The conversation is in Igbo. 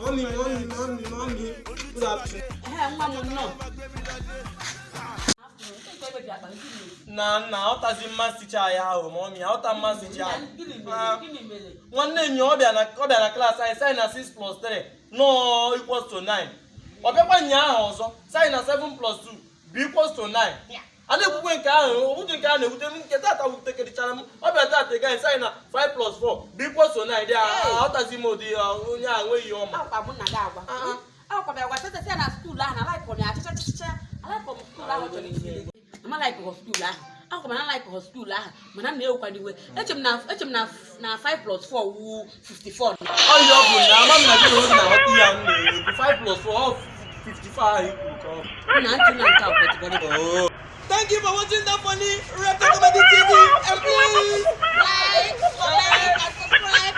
Mommy. Good afternoon. Na ọtazi mmasị teacher ya ahụ mommy, ọta mmasị teacher. Nwanne enyi ọ bịa na class anyị sign na 6 plus 3 no equals to 9. Ọ bịakwa nya ahụ ọzọ sign na 7 plus 2 b equals to 9. A na-ekwukwe nke ahụ, ụdị nke a na-ewute m nke tata wutekerichara m. Ọ bịa tata ga sign na 5 plus 4 b equals to 9 dị ọtazi m ụdị onye a nweghị ọma. Akwa mụ na gị agwa. Akwa bịa gwa tete na school ahụ na like ọ na-achịcha. I like from school ahụ chọrọ isi. Ama like for school ahụ. Akwa mana like for school ahụ. Mana na-ewukwa diwe. Echem na 5 plus 4 wu 54. Ọ yi ọ bụ na ama m na gị na na ọkụ ya m na-ekwu 5 plus 4 55 equal. Na ntị na nke akwụkwọ. Thank you for watching that funny Red Comedy TV and please Like, comment, and subscribe.